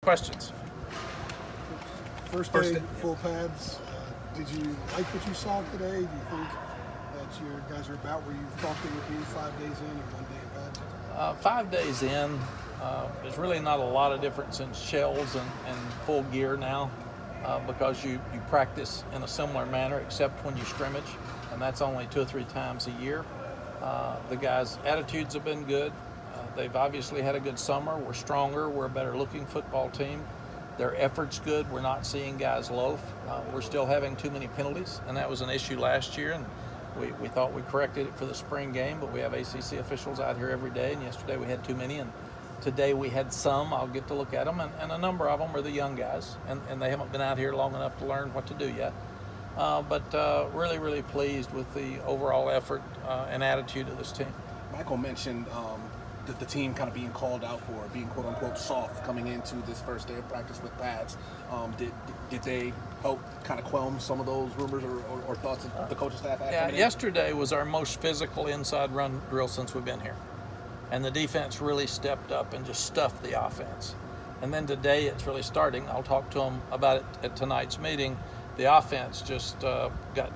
Questions? First day, full pads. Did you like what you saw today? Do you think that your guys are about where you thought they would be 5 days in and 1 day in pads? 5 days in, there's really not a lot of difference in shells and full gear now because you practice in a similar manner except when you scrimmage, and that's only 2 or 3 times a year. The guys' attitudes have been good. They've obviously had a good summer. We're stronger. We're a better looking football team. Their effort's good. We're not seeing guys loaf. We're still having too many penalties, and that was an issue last year, and we thought we corrected it for the spring game, but we have ACC officials out here every day, and yesterday we had too many, and today we had some. I'll get to look at them, and a number of them are the young guys, and they haven't been out here long enough to learn what to do yet. But really, really pleased with the overall effort and attitude of this team. Michael mentioned the team kind of being called out for being quote-unquote soft coming into this first day of practice with pads. Did they help kind of quell some of those rumors or thoughts that the coaching staff had? Yeah, yesterday was our most physical inside run drill since we've been here. And the defense really stepped up and just stuffed the offense. And then today it's really starting. I'll talk to them about it at tonight's meeting. The offense just got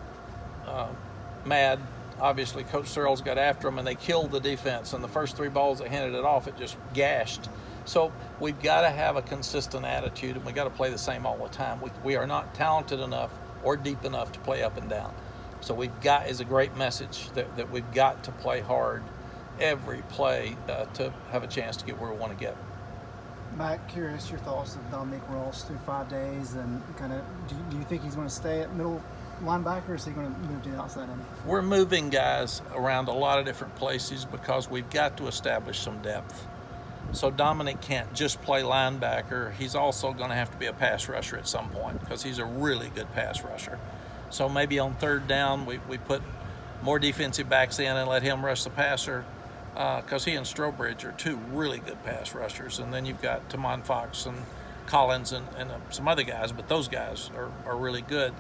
mad. Obviously, Coach Searles got after them, and they killed the defense. And the first 3 balls they handed it off, it just gashed. So we've got to have a consistent attitude, and we've got to play the same all the time. We are not talented enough or deep enough to play up and down. So we've got, is a great message, that we've got to play hard every play to have a chance to get where we want to get. Mack, curious your thoughts of Dominic Cross through 5 days, and kind of do you think he's going to stay at middle linebacker, or is he going to move to the outside end? We're moving guys around a lot of different places because we've got to establish some depth. So Dominic can't just play linebacker. He's also going to have to be a pass rusher at some point because he's a really good pass rusher. So maybe on 3rd down we put more defensive backs in and let him rush the passer because he and Strobridge are 2 really good pass rushers. And then you've got Tamon Fox and Collins and some other guys, but those guys are really good.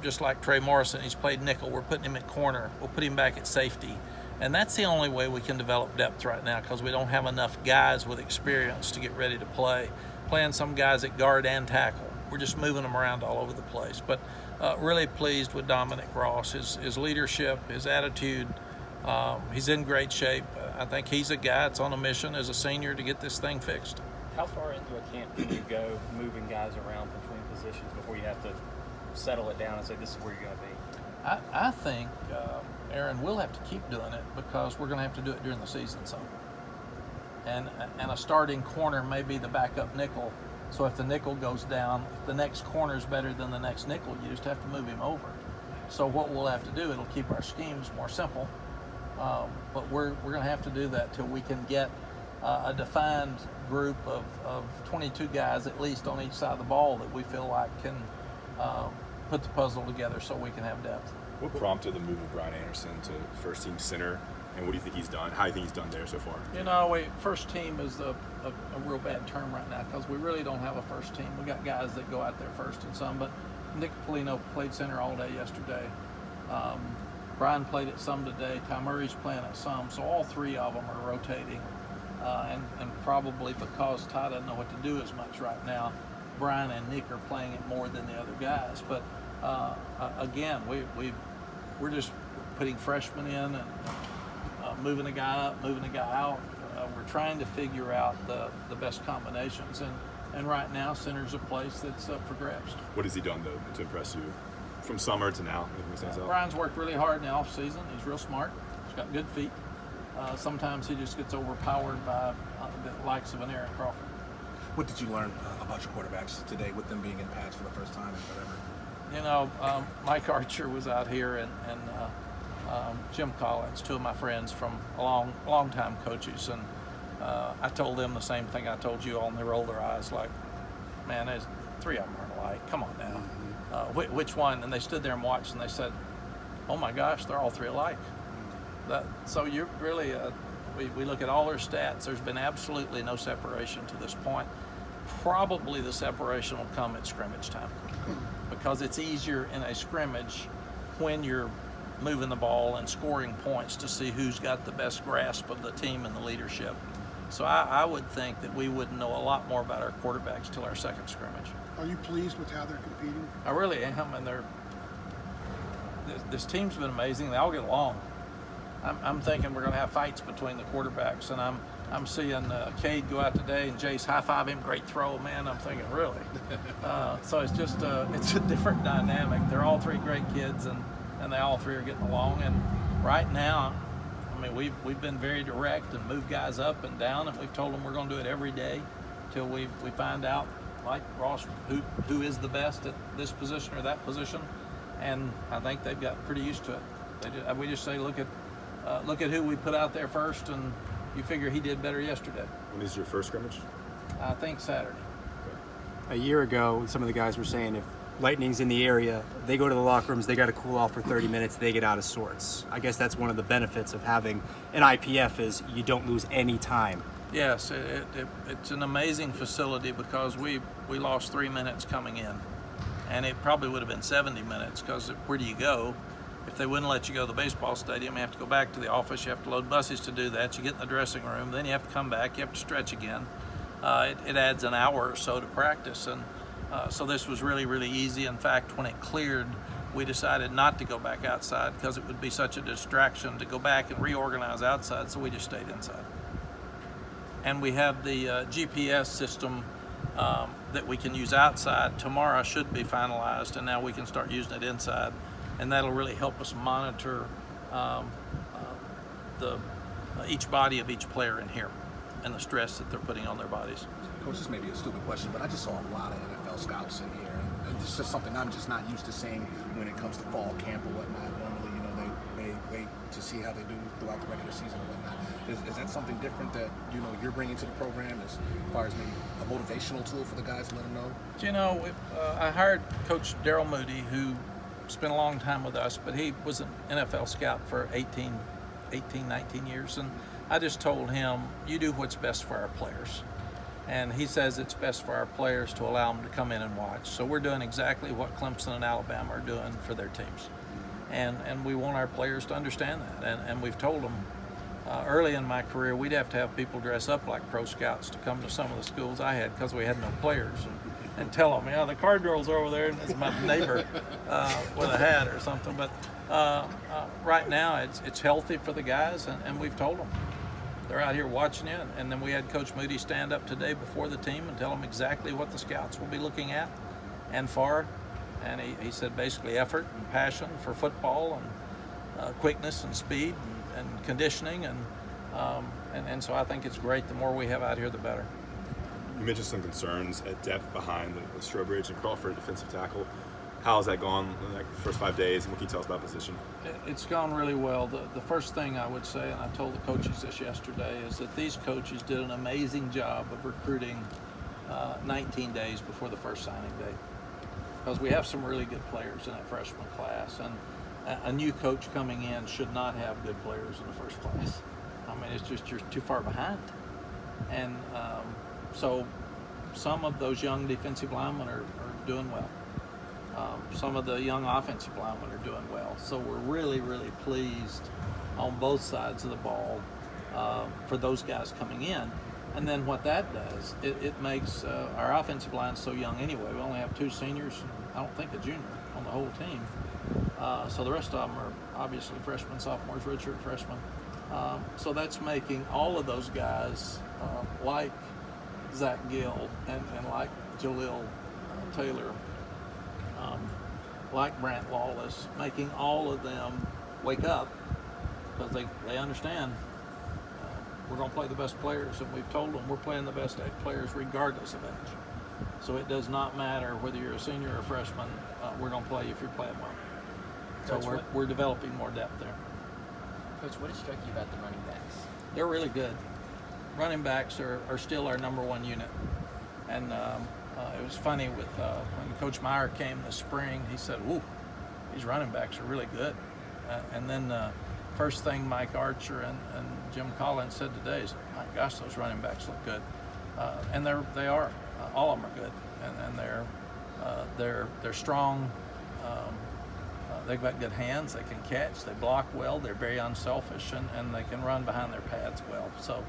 Just like Trey Morrison, he's played nickel. We're putting him at corner. We'll put him back at safety. And that's the only way we can develop depth right now because we don't have enough guys with experience to get ready to play. Playing some guys at guard and tackle. We're just moving them around all over the place. But really pleased with Dominic Cross, his leadership, his attitude. He's in great shape. I think he's a guy that's on a mission as a senior to get this thing fixed. How far into a camp can you go moving guys around between positions before you have to settle it down and say this is where you're going to be? I think, Aaron, we'll have to keep doing it because we're going to have to do it during the season some. And a starting corner may be the backup nickel. So if the nickel goes down, if the next corner is better than the next nickel, you just have to move him over. So what we'll have to do, it'll keep our schemes more simple. But we're going to have to do that till we can get a defined group of 22 guys at least on each side of the ball that we feel like can put the puzzle together so we can have depth. What prompted the move of Brian Anderson to first team center, and what do you think he's done? How do you think he's done there so far? You know, first team is a real bad term right now because we really don't have a first team. We got guys that go out there first and some, but Nick Polino played center all day yesterday. Brian played it some today. Ty Murray's playing it some, so all 3 of them are rotating. And probably because Ty doesn't know what to do as much right now, Brian and Nick are playing it more than the other guys. But again, we're just putting freshmen in and moving a guy up, moving a guy out. We're trying to figure out the best combinations. And right now, center's a place that's up for grabs. What has he done, though, to impress you from summer to now? Brian's worked really hard in the off season. He's real smart. He's got good feet. Sometimes he just gets overpowered by the likes of an Aaron Crawford. What did you learn about your quarterbacks today with them being in pads for the first time and whatever? You know, Mike Archer was out here and Jim Collins, 2 of my friends from a long time coaches, and I told them the same thing I told you all, and they rolled their eyes like, man, there's 3 of them aren't alike. Come on now. Which one? And they stood there and watched, and they said, oh my gosh, they're all 3 alike. So you're really, we look at all their stats. There's been absolutely no separation to this point. Probably the separation will come at scrimmage time because it's easier in a scrimmage when you're moving the ball and scoring points to see who's got the best grasp of the team and the leadership. So I would think that we would know a lot more about our quarterbacks till our second scrimmage. Are you pleased with how they're competing? I really am, and this team's been amazing. They all get along. I'm thinking we're going to have fights between the quarterbacks, and I'm seeing Cade go out today and Jace high-five him, great throw, man. I'm thinking, really? So it's just it's a different dynamic. They're all three great kids, and they all three are getting along. And right now, I mean, we've been very direct and moved guys up and down, and we've told them we're going to do it every day till we find out, like Ross, who is the best at this position or that position. And I think they've got pretty used to it. We just say, look at who we put out there first, and you figure he did better yesterday. When is your first scrimmage? I think Saturday. A year ago, some of the guys were saying if Lightning's in the area, they go to the locker rooms, they got to cool off for 30 minutes, they get out of sorts. I guess that's one of the benefits of having an IPF is you don't lose any time. Yes, it's an amazing facility because we lost 3 minutes coming in, and it probably would have been 70 minutes because where do you go? If they wouldn't let you go to the baseball stadium, you have to go back to the office, you have to load buses to do that, you get in the dressing room, then you have to come back, you have to stretch again. It adds an hour or so to practice, and so this was really, really easy. In fact, when it cleared, we decided not to go back outside because it would be such a distraction to go back and reorganize outside, so we just stayed inside. And we have the GPS system that we can use outside. Tomorrow should be finalized, and now we can start using it inside, and that'll really help us monitor each body of each player in here and the stress that they're putting on their bodies. Coach, this may be a stupid question, but I just saw a lot of NFL scouts in here, and it's just something I'm just not used to seeing when it comes to fall camp or whatnot. Normally, you know, they wait to see how they do throughout the regular season or whatnot. Is that something different that, you know, you're bringing to the program as far as maybe a motivational tool for the guys to let them know? You know, I hired Coach Daryl Moody, who spent a long time with us, but he was an NFL scout for 18, 19 years, and I just told him, you do what's best for our players. And he says it's best for our players to allow them to come in and watch. So we're doing exactly what Clemson and Alabama are doing for their teams. And we want our players to understand that. And we've told them early in my career, we'd have to have people dress up like pro scouts to come to some of the schools I had because we had no players. And tell them, the Cardinals are over there, and it's my neighbor with a hat or something. But right now, it's healthy for the guys, and we've told them. They're out here watching you, and then we had Coach Moody stand up today before the team and tell them exactly what the scouts will be looking at and for. And he said basically effort and passion for football and quickness and speed and conditioning. And so I think it's great. The more we have out here, the better. You mentioned some concerns at depth behind the Strobridge and Crawford defensive tackle. How's that gone in the first 5 days, and what can you tell us about position? It's gone really well. The first thing I would say, and I told the coaches this yesterday, is that these coaches did an amazing job of recruiting 19 days before the first signing day, because we have some really good players in that freshman class, and a new coach coming in should not have good players in the first class. I mean, it's just you're too far behind. And so some of those young defensive linemen are doing well. Some of the young offensive linemen are doing well. So we're really, really pleased on both sides of the ball for those guys coming in. And then what that does, it makes our offensive line so young anyway. We only have 2 seniors, and I don't think a junior on the whole team. So the rest of them are obviously freshmen, sophomores, redshirt freshmen. So that's making all of those guys like Zach Gill and like Jalil Taylor, like Brant Lawless, making all of them wake up because they understand we're going to play the best players, and we've told them we're playing the best 8 players regardless of age. So it does not matter whether you're a senior or a freshman, we're going to play you if you're playing well. So we're developing more depth there. Coach, what has struck you about the running backs? They're really good. Running backs are still our number 1 unit. And it was funny with when Coach Meyer came this spring, he said, "Ooh, these running backs are really good." And then first thing Mike Archer and Jim Collins said today is, "My gosh, those running backs look good." And they are. All of them are good. And they're strong. They've got good hands. They can catch. They block well. They're very unselfish, and they can run behind their pads well. So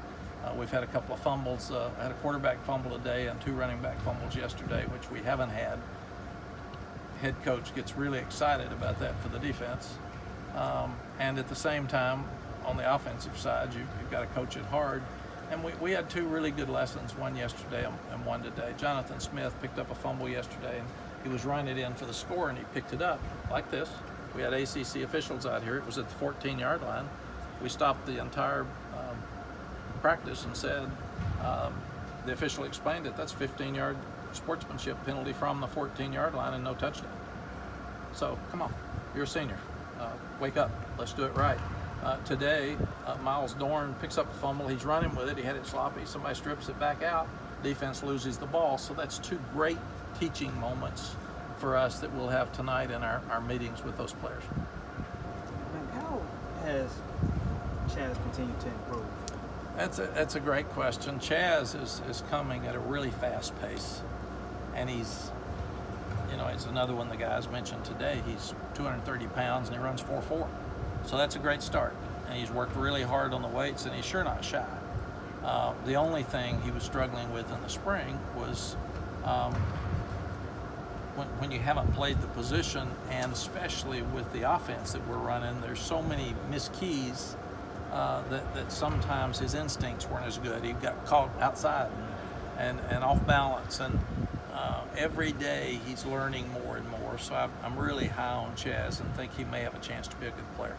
We've had a couple of fumbles. I had a quarterback fumble today and 2 running back fumbles yesterday, which we haven't had. Head coach gets really excited about that for the defense. And at the same time, on the offensive side, you've got to coach it hard. And we had 2 really good lessons, one yesterday and one today. Jonathan Smith picked up a fumble yesterday, and he was running it in for the score, and he picked it up like this. We had ACC officials out here. It was at the 14-yard line. We stopped the entire practice and said, the official explained it, that's 15-yard sportsmanship penalty from the 14-yard line and no touchdown. So come on, you're a senior. Wake up, let's do it right. Today, Miles Dorn picks up a fumble, he's running with it, he had it sloppy, somebody strips it back out, defense loses the ball. So that's 2 great teaching moments for us that we'll have tonight in our meetings with those players. How has Chaz continued to improve? That's a great question. Chaz is coming at a really fast pace, and he's another one of the guys mentioned today. He's 230 pounds and he runs 4.4, so that's a great start. And he's worked really hard on the weights, and he's sure not shy. The only thing he was struggling with in the spring was when you haven't played the position, and especially with the offense that we're running, there's so many miskeys. That sometimes his instincts weren't as good. He got caught outside and off balance, and every day he's learning more and more. So I'm really high on Chaz and think he may have a chance to be a good player.